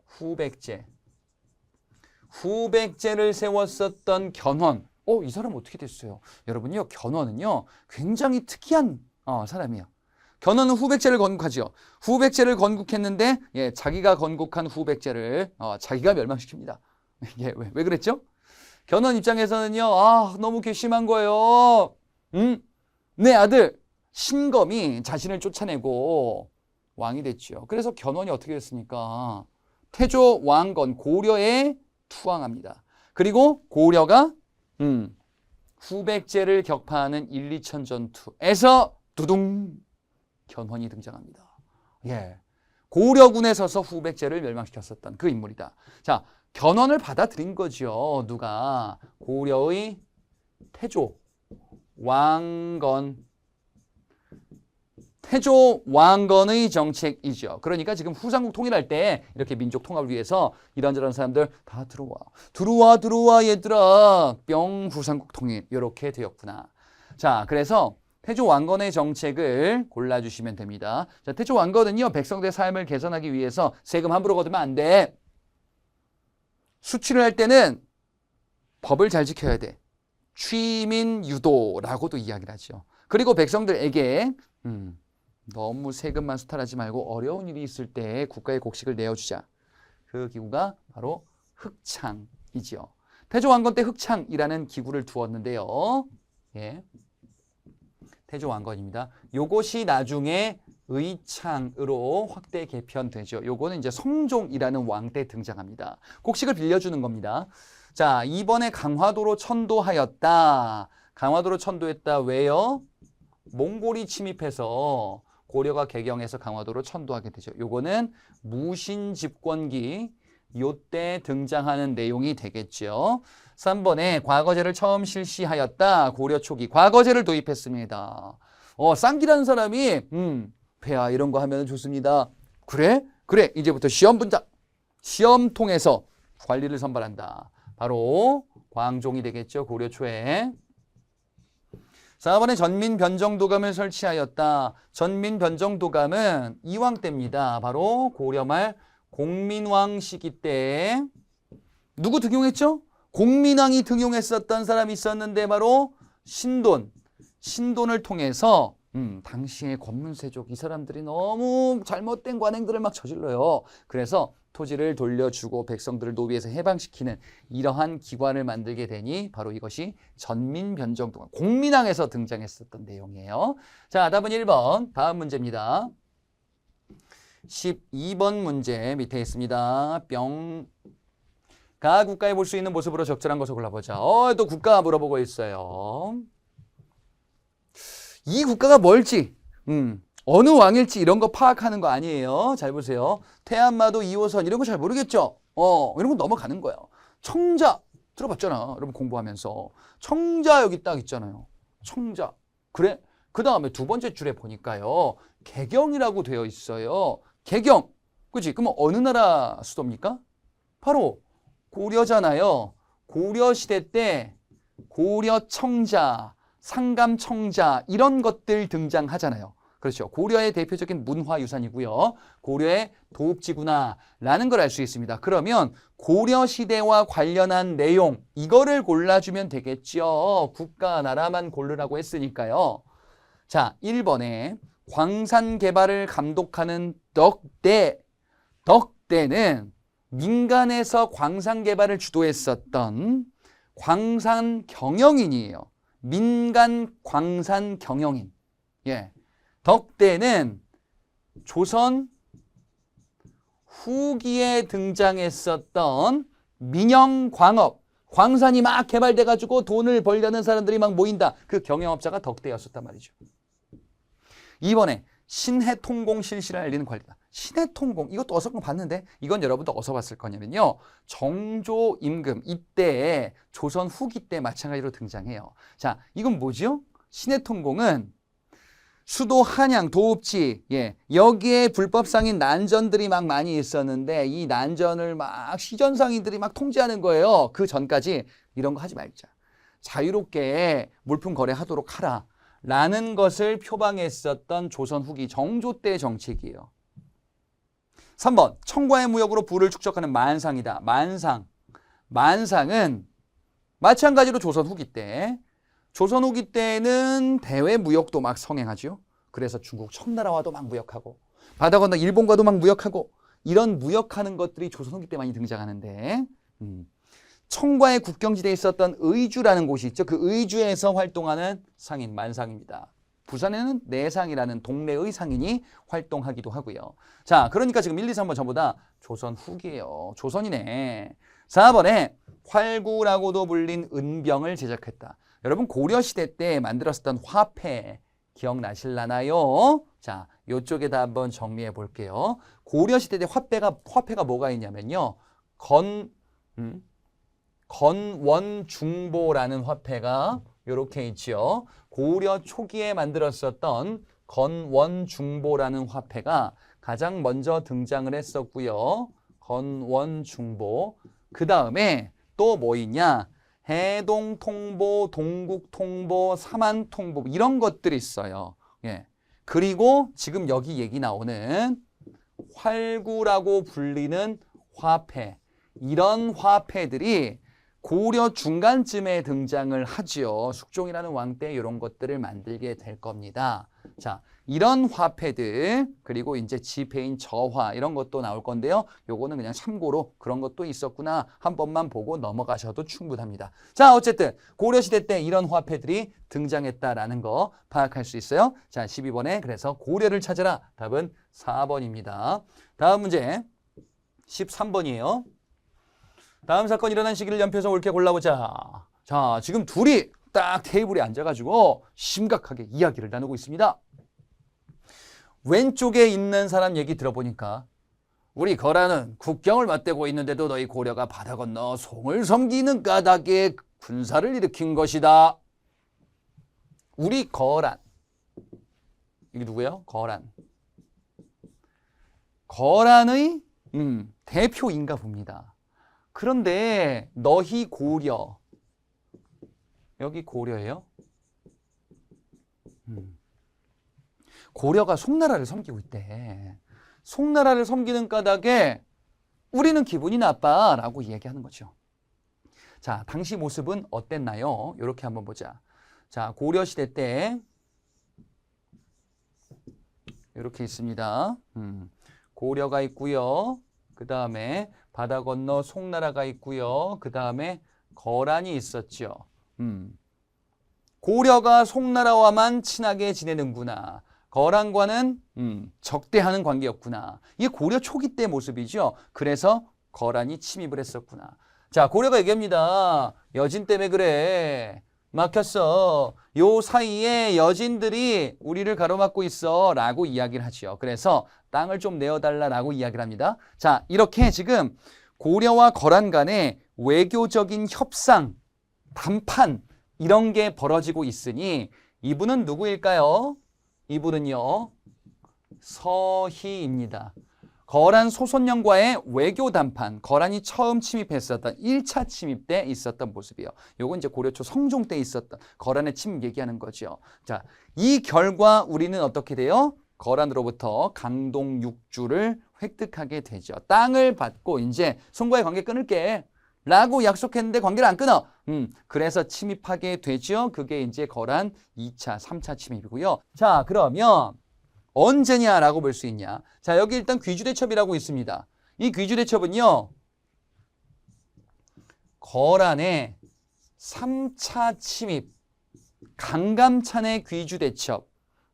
A: 후백제. 후백제를 세웠었던 견훤. 이 사람 어떻게 됐어요? 여러분요, 견훤은요, 굉장히 특이한 사람이에요. 견훤은 후백제를 건국하죠. 후백제를 건국했는데, 자기가 건국한 후백제를 자기가 멸망시킵니다. 왜 그랬죠? 견훤 입장에서는요, 너무 괘씸한 거예요. 내 아들 신검이 자신을 쫓아내고 왕이 됐죠. 그래서 견훤이 어떻게 됐습니까? 태조 왕건 고려에 투항합니다. 그리고 고려가 후백제를 격파하는 1, 2천 전투에서 두둥 견훤이 등장합니다. 고려군에 서서 후백제를 멸망시켰었던 그 인물이다. 자, 견훤을 받아들인 거죠. 누가? 고려의 태조 왕건의 정책이죠. 그러니까 지금 후삼국 통일할 때 이렇게 민족 통합을 위해서 이런저런 사람들 다 들어와 얘들아 뿅 후삼국 통일 이렇게 되었구나. 자, 그래서 태조 왕건의 정책을 골라주시면 됩니다. 자, 태조 왕건은요, 백성들의 삶을 개선하기 위해서 세금 함부로 걷으면 안 돼. 수출을 할 때는 법을 잘 지켜야 돼. 취민 유도라고도 이야기를 하죠. 그리고 백성들에게 너무 세금만 수탈하지 말고 어려운 일이 있을 때 국가의 곡식을 내어주자. 그 기구가 바로 흑창이지요. 태조 왕건 때 흑창이라는 기구를 두었는데요. 태조 왕건입니다. 요것이 나중에 의창으로 확대 개편되죠. 요거는 이제 성종이라는 왕 때 등장합니다. 곡식을 빌려주는 겁니다. 자, 이번에 강화도로 천도하였다. 강화도로 천도했다. 왜요? 몽골이 침입해서 고려가 개경해서 강화도로 천도하게 되죠. 요거는 무신 집권기 요때 등장하는 내용이 되겠죠. 3번에 과거제를 처음 실시하였다. 고려 초기 과거제를 도입했습니다. 쌍기라는 사람이 폐하 이런 거 하면 좋습니다. 그래? 이제부터 시험 통해서 관리를 선발한다. 바로 광종이 되겠죠. 고려 초에. 4번에 전민변정도감을 설치하였다. 전민변정도감은 이왕 때입니다. 바로 고려 말 공민왕 시기 때 누구 등용했죠? 공민왕이 등용했었던 사람이 있었는데 바로 신돈을 통해서 당시의 권문세족 이 사람들이 너무 잘못된 관행들을 막 저질러요. 그래서 토지를 돌려주고 백성들을 노비에서 해방시키는 이러한 기관을 만들게 되니 바로 이것이 전민변정도감 공민왕에서 등장했었던 내용이에요. 자, 답은 1번. 다음 문제입니다. 12번 문제 밑에 있습니다. 뿅. 가국가에 볼 수 있는 모습으로 적절한 것을 골라보자. 또 국가 물어보고 있어요. 이 국가가 뭘지, 어느 왕일지 이런 거 파악하는 거 아니에요. 잘 보세요. 태안마도 2호선 이런 거 잘 모르겠죠? 이런 거 넘어가는 거예요. 청자 들어봤잖아. 여러분 공부하면서. 청자 여기 딱 있잖아요. 청자. 그래? 그 다음에 두 번째 줄에 보니까요. 개경이라고 되어 있어요. 개경. 그치? 그럼 어느 나라 수도입니까? 바로 고려잖아요. 고려시대 때 고려청자, 상감청자 이런 것들 등장하잖아요. 그렇죠. 고려의 대표적인 문화유산이고요. 고려의 도읍지구나라는 걸 알 수 있습니다. 그러면 고려시대와 관련한 내용 이거를 골라주면 되겠죠. 국가, 나라만 고르라고 했으니까요. 자, 1번에 광산 개발을 감독하는 덕대는 민간에서 광산 개발을 주도했었던 광산 경영인이에요. 민간 광산 경영인. 예. 덕대는 조선 후기에 등장했었던 민영광업, 광산이 막 개발돼가지고 돈을 벌려는 사람들이 막 모인다. 그 경영업자가 덕대였었단 말이죠. 2번에 신해통공 실시를 알리는 관리다. 신해통공, 이것도 어서 봤는데 이건 여러분도 어서 봤을 거냐면요. 정조 임금 이때에 조선 후기 때 마찬가지로 등장해요. 자, 이건 뭐죠? 신해통공은 수도 한양, 도읍지, 여기에 불법상인 난전들이 막 많이 있었는데 이 난전을 막 시전상인들이 막 통제하는 거예요. 그 전까지 이런 거 하지 말자. 자유롭게 물품 거래하도록 하라. 라는 것을 표방했었던 조선 후기 정조 때의 정책이에요. 3번, 청과의 무역으로 부를 축적하는 만상이다. 만상은 마찬가지로 조선 후기 때는 대외 무역도 막 성행하죠. 그래서 중국 청나라와도 막 무역하고 바다 건너 일본과도 막 무역하고 이런 무역하는 것들이 조선 후기 때 많이 등장하는데 청과의 국경지대에 있었던 의주라는 곳이 있죠. 그 의주에서 활동하는 상인 만상입니다. 부산에는 내상이라는 동네의 상인이 활동하기도 하고요. 자, 그러니까 지금 1, 2, 3번 전부 다 조선 후기예요. 조선이네. 4번에 활구라고도 불린 은병을 제작했다. 여러분 고려시대 때 만들었었던 화폐 기억나실라나요? 자, 이쪽에다 한번 정리해 볼게요. 고려시대 때 화폐가 뭐가 있냐면요. 건원중보라는 화폐가 이렇게 있죠. 고려 초기에 만들었었던 건원중보라는 화폐가 가장 먼저 등장을 했었고요. 건원중보. 그 다음에 또 뭐 있냐? 해동통보, 동국통보, 삼한통보 이런 것들이 있어요. 예. 그리고 지금 여기 얘기 나오는 활구라고 불리는 화폐. 이런 화폐들이 고려 중간쯤에 등장을 하지요. 숙종이라는 왕 때 이런 것들을 만들게 될 겁니다. 자, 이런 화폐들 그리고 이제 지폐인 저화 이런 것도 나올 건데요. 요거는 그냥 참고로 그런 것도 있었구나 한 번만 보고 넘어가셔도 충분합니다. 자, 어쨌든 고려시대 때 이런 화폐들이 등장했다라는 거 파악할 수 있어요. 자, 12번에 그래서 고려를 찾아라. 답은 4번입니다. 다음 문제 13번이에요. 다음 사건 일어난 시기를 연표해서 옳게 골라보자. 자, 지금 둘이 딱 테이블에 앉아가지고 심각하게 이야기를 나누고 있습니다. 왼쪽에 있는 사람 얘기 들어보니까 우리 거란은 국경을 맞대고 있는데도 너희 고려가 바다 건너 송을 섬기는 까닭에 군사를 일으킨 것이다. 우리 거란. 이게 누구예요? 거란. 거란의 대표인가 봅니다. 그런데 너희 고려. 여기 고려예요? 고려가 송나라를 섬기고 있대. 송나라를 섬기는 까닭에 우리는 기분이 나빠라고 얘기하는 거죠. 자, 당시 모습은 어땠나요? 이렇게 한번 보자. 자, 고려시대 때 이렇게 있습니다. 고려가 있고요. 그 다음에 바다 건너 송나라가 있고요. 그 다음에 거란이 있었죠. 고려가 송나라와만 친하게 지내는구나. 거란과는 적대하는 관계였구나. 이게 고려 초기 때 모습이죠. 그래서 거란이 침입을 했었구나. 자, 고려가 얘기합니다. 여진 때문에 그래. 막혔어. 요 사이에 여진들이 우리를 가로막고 있어 라고 이야기를 하죠. 그래서 땅을 좀 내어달라라고 이야기를 합니다. 자, 이렇게 지금 고려와 거란 간의 외교적인 협상, 담판 이런 게 벌어지고 있으니 이분은 누구일까요? 이분은요. 서희입니다. 거란 소손령과의 외교 담판, 거란이 처음 침입했었던 1차 침입 때 있었던 모습이에요. 요건 이제 고려 초 성종 때 있었던 거란의 침입 얘기하는 거죠. 자, 이 결과 우리는 어떻게 돼요? 거란으로부터 강동 6주를 획득하게 되죠. 땅을 받고 이제 송과의 관계 끊을게 라고 약속했는데 관계를 안 끊어. 그래서 침입하게 되죠. 그게 이제 거란 2차, 3차 침입이고요. 자, 그러면 언제냐라고 볼 수 있냐. 자, 여기 일단 귀주대첩이라고 있습니다. 이 귀주대첩은요. 거란의 3차 침입, 강감찬의 귀주대첩.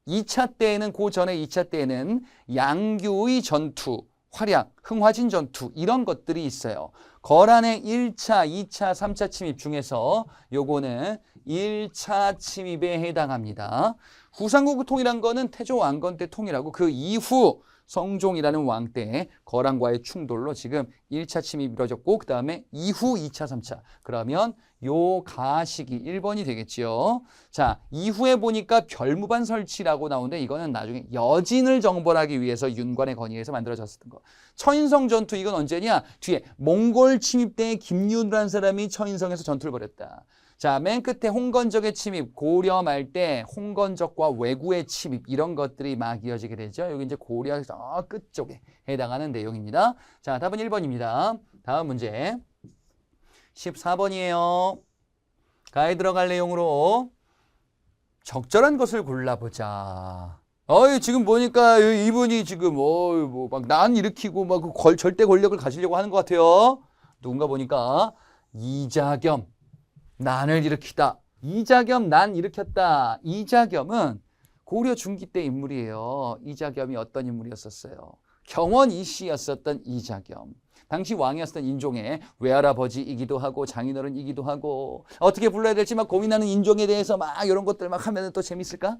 A: 2차 때에는 그 전에 2차 때에는 양규의 전투, 활약, 흥화진 전투 이런 것들이 있어요. 거란의 1차, 2차, 3차 침입 중에서 요거는 1차 침입에 해당합니다. 후삼국통이란 거는 태조 왕건 때 통일하고 그 이후 성종이라는 왕 때 거란과의 충돌로 지금 1차 침입이 이루어졌고 그 다음에 이후 2차, 3차. 그러면 요 가시기 1번이 되겠지요. 자, 이후에 보니까 별무반 설치라고 나오는데 이거는 나중에 여진을 정벌하기 위해서 윤관의 건의에서 만들어졌던 거. 처인성 전투 이건 언제냐? 뒤에 몽골 침입 때 김윤이라는 사람이 처인성에서 전투를 벌였다. 자, 맨 끝에 홍건적의 침입, 고려 말 때 홍건적과 왜구의 침입 이런 것들이 막 이어지게 되죠. 여기 이제 고려 끝쪽에 해당하는 내용입니다. 자, 답은 1번입니다. 다음 문제 14번이에요. 가에 들어갈 내용으로 적절한 것을 골라보자. 지금 보니까 이분이 지금 막 난 일으키고 막 절대 권력을 가지려고 하는 것 같아요. 누군가 보니까 이자겸. 난을 일으키다. 이자겸 난 일으켰다. 이자겸은 고려 중기 때 인물이에요. 이자겸이 어떤 인물이었었어요? 경원 이씨였었던 이자겸. 당시 왕이었던 인종의 외할아버지이기도 하고 장인어른이기도 하고 어떻게 불러야 될지 막 고민하는 인종에 대해서 막 이런 것들 막 하면 또 재밌을까?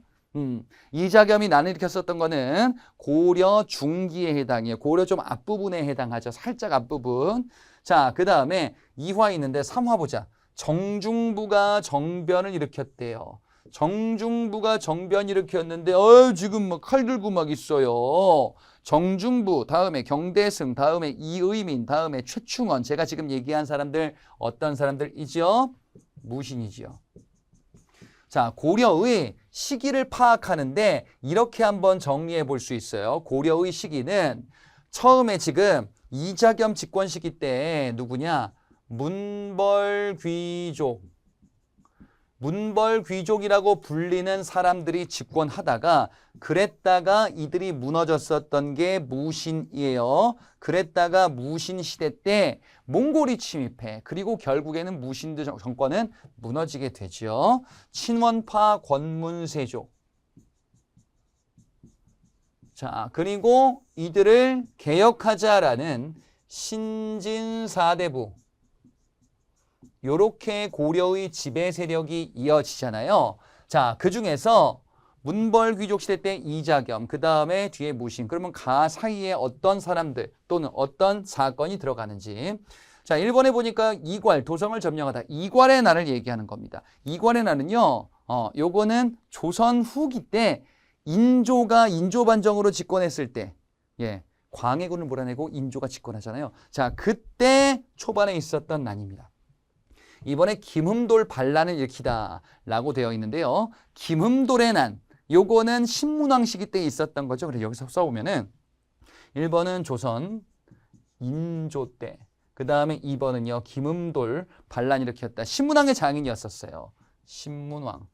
A: 이자겸이 난을 일으켰었던 거는 고려 중기에 해당해요. 고려 좀 앞부분에 해당하죠. 살짝 앞부분. 자, 그 다음에 2화 있는데 3화 보자. 정중부가 정변을 일으켰대요. 정중부가 정변 일으켰는데 지금 막 칼 들고 막 있어요. 정중부, 다음에 경대승, 다음에 이의민, 다음에 최충원. 제가 지금 얘기한 사람들 어떤 사람들이죠? 무신이지요. 자, 고려의 시기를 파악하는데 이렇게 한번 정리해 볼 수 있어요. 고려의 시기는 처음에 지금 이자겸 집권 시기 때 누구냐? 문벌귀족이라고 불리는 사람들이 집권하다가 그랬다가 이들이 무너졌었던 게 무신이에요. 그랬다가 무신 시대 때 몽골이 침입해. 그리고 결국에는 무신들 정권은 무너지게 되죠. 친원파 권문세족. 자, 그리고 이들을 개혁하자라는 신진사대부. 요렇게 고려의 지배 세력이 이어지잖아요. 자, 그 중에서 문벌귀족 시대 때 이자겸, 그 다음에 뒤에 무신. 그러면 가 사이에 어떤 사람들 또는 어떤 사건이 들어가는지. 자, 1번에 보니까 이괄, 도성을 점령하다. 이괄의 날을 얘기하는 겁니다. 이괄의 날은요, 요거는 조선 후기 때 인조가 인조반정으로 집권했을 때, 광해군을 몰아내고 인조가 집권하잖아요. 자, 그때 초반에 있었던 난입니다. 이번에 김흠돌 반란을 일으키다 라고 되어 있는데요. 김흠돌의 난, 요거는 신문왕 시기 때 있었던 거죠. 그래서 여기서 써보면은 1번은 조선 인조 때, 그 다음에 2번은요 김흠돌 반란 일으켰다. 신문왕의 장인이었었어요. 신문왕.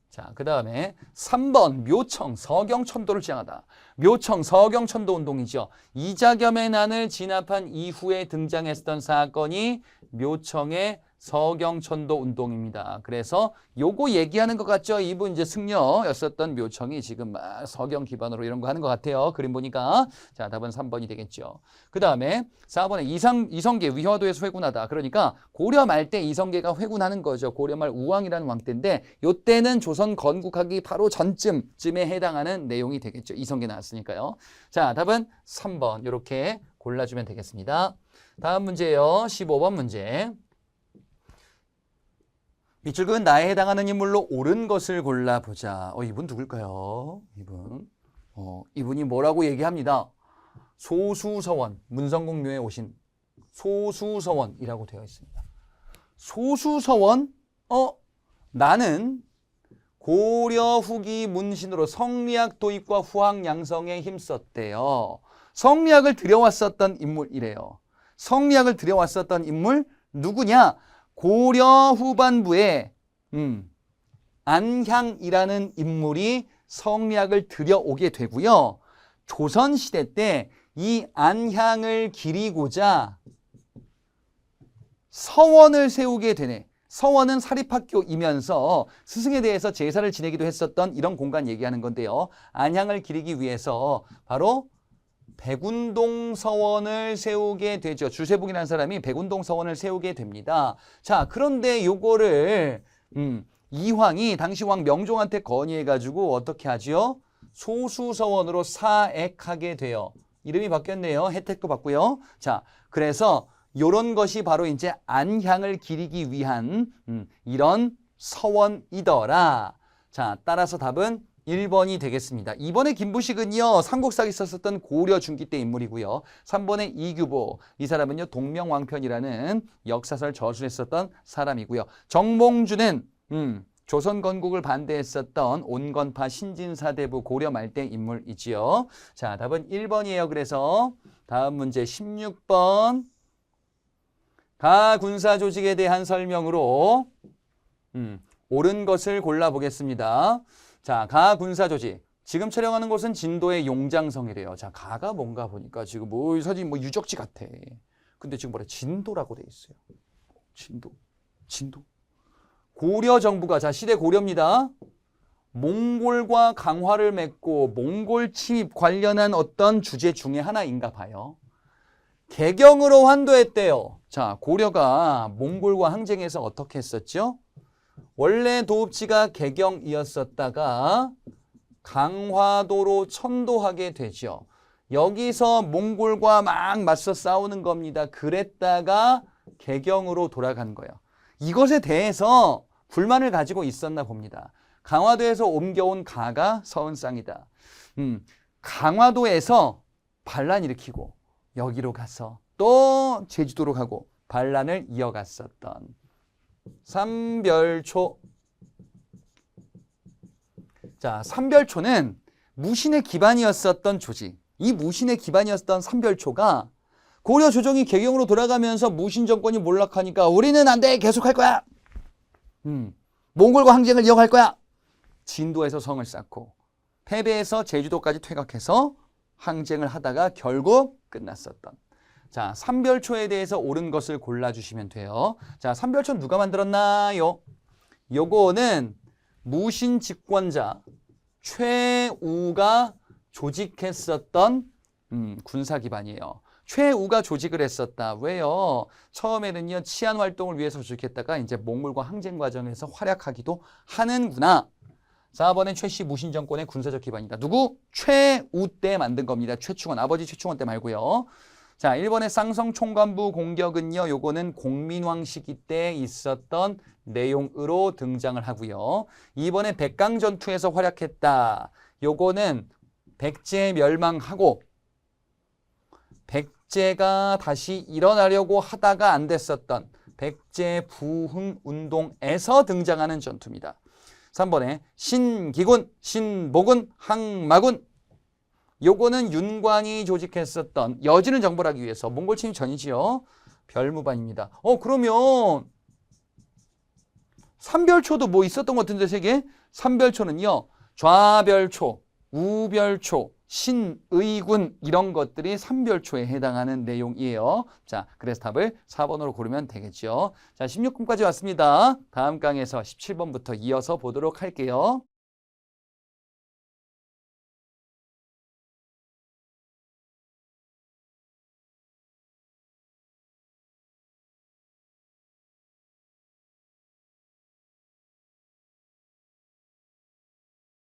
A: 자, 그 다음에 3번 묘청 서경천도를 주장하다. 묘청 서경천도 운동이죠. 이자겸의 난을 진압한 이후에 등장했던 사건이 묘청의 서경천도 운동입니다. 그래서 요거 얘기하는 것 같죠? 이분 이제 승려였었던 묘청이 지금 막 서경 기반으로 이런 거 하는 것 같아요. 그림 보니까. 자, 답은 3번이 되겠죠. 그 다음에 4번에 이성계 위화도에서 회군하다. 그러니까 고려 말 때 이성계가 회군하는 거죠. 고려 말 우왕이라는 왕 때인데 요때는 조선 건국하기 바로 전쯤에 해당하는 내용이 되겠죠. 이성계 나왔으니까요. 자, 답은 3번 이렇게 골라주면 되겠습니다. 다음 문제예요. 15번 문제. 밑줄 그은 나에 해당하는 인물로 옳은 것을 골라보자. 이분 누굴까요? 이분이 뭐라고 얘기합니다. 소수서원, 문성공묘에 오신 소수서원이라고 되어 있습니다. 소수서원? 나는 고려 후기 문신으로 성리학 도입과 후학 양성에 힘썼대요. 성리학을 들여왔었던 인물이래요. 성리학을 들여왔었던 인물 누구냐? 고려 후반부에 안향이라는 인물이 성리학을 들여오게 되고요. 조선시대 때 이 안향을 기리고자 서원을 세우게 되네. 서원은 사립학교이면서 스승에 대해서 제사를 지내기도 했었던 이런 공간 얘기하는 건데요. 안향을 기리기 위해서 바로 백운동 서원을 세우게 되죠. 주세복이라는 사람이 백운동 서원을 세우게 됩니다. 자, 그런데 요거를 이황이 당시 왕 명종한테 건의해가지고 어떻게 하지요? 소수서원으로 사액하게 돼요. 이름이 바뀌었네요. 혜택도 받고요. 자, 그래서 요런 것이 바로 이제 안향을 기리기 위한 이런 서원이더라. 자, 따라서 답은 1번이 되겠습니다. 2번의 김부식은요. 삼국사에 있었던 고려 중기 때 인물이고요. 3번의 이규보, 이 사람은요. 동명왕편이라는 역사설 저술했었던 사람이고요. 정몽주는 조선 건국을 반대했었던 온건파 신진사대부 고려 말대 인물이지요. 자, 답은 1번이에요. 그래서 다음 문제 16번. 가 군사 조직에 대한 설명으로 옳은 것을 골라보겠습니다. 자, 가 군사 조직. 지금 촬영하는 곳은 진도의 용장성이래요. 자, 가가 뭔가 보니까 지금 사진 유적지 같아. 근데 지금 진도라고 돼 있어요. 진도. 고려 정부가, 자, 시대 고려입니다. 몽골과 강화를 맺고 몽골 침입 관련한 어떤 주제 중에 하나인가 봐요. 개경으로 환도했대요. 자, 고려가 몽골과 항쟁에서 어떻게 했었죠? 원래 도읍지가 개경이었었다가 강화도로 천도하게 되죠. 여기서 몽골과 막 맞서 싸우는 겁니다. 그랬다가 개경으로 돌아간 거예요. 이것에 대해서 불만을 가지고 있었나 봅니다. 강화도에서 옮겨온 가가 서은쌍이다. 강화도에서 반란 일으키고 여기로 가서 또 제주도로 가고 반란을 이어갔었던 삼별초. 자, 삼별초는 무신의 기반이었었던 조직. 이 무신의 기반이었던 삼별초가 고려 조정이 개경으로 돌아가면서 무신 정권이 몰락하니까 우리는 안 돼, 계속할 거야. 몽골과 항쟁을 이어갈 거야. 진도에서 성을 쌓고 패배해서 제주도까지 퇴각해서 항쟁을 하다가 결국 끝났었던. 자, 삼별초에 대해서 옳은 것을 골라주시면 돼요. 자, 삼별초 누가 만들었나요? 요거는 무신 집권자 최우가 조직했었던 군사 기반이에요. 최우가 조직을 했었다. 왜요? 처음에는요, 치안 활동을 위해서 조직했다가 이제 몽골과 항쟁 과정에서 활약하기도 하는구나. 4번엔 최씨 무신 정권의 군사적 기반이다. 누구? 최우 때 만든 겁니다. 최충원, 아버지 최충원 때 말고요. 자, 1번의 쌍성 총관부 공격은요, 요거는 공민왕 시기 때 있었던 내용으로 등장을 하고요. 2번의 백강 전투에서 활약했다. 요거는 백제 멸망하고 백제가 다시 일어나려고 하다가 안 됐었던 백제 부흥 운동에서 등장하는 전투입니다. 3번에 신기군, 신복군, 항마군. 요거는 윤광이 조직했었던 여진을 정벌하기 위해서 몽골 침입 전이지요. 별무반입니다. 그러면 삼별초도 뭐 있었던 것 같은데 세 개? 삼별초는요. 좌별초, 우별초, 신의군 이런 것들이 삼별초에 해당하는 내용이에요. 자, 그래서 답을 4번으로 고르면 되겠죠. 자, 16번까지 왔습니다. 다음 강에서 17번부터 이어서 보도록 할게요.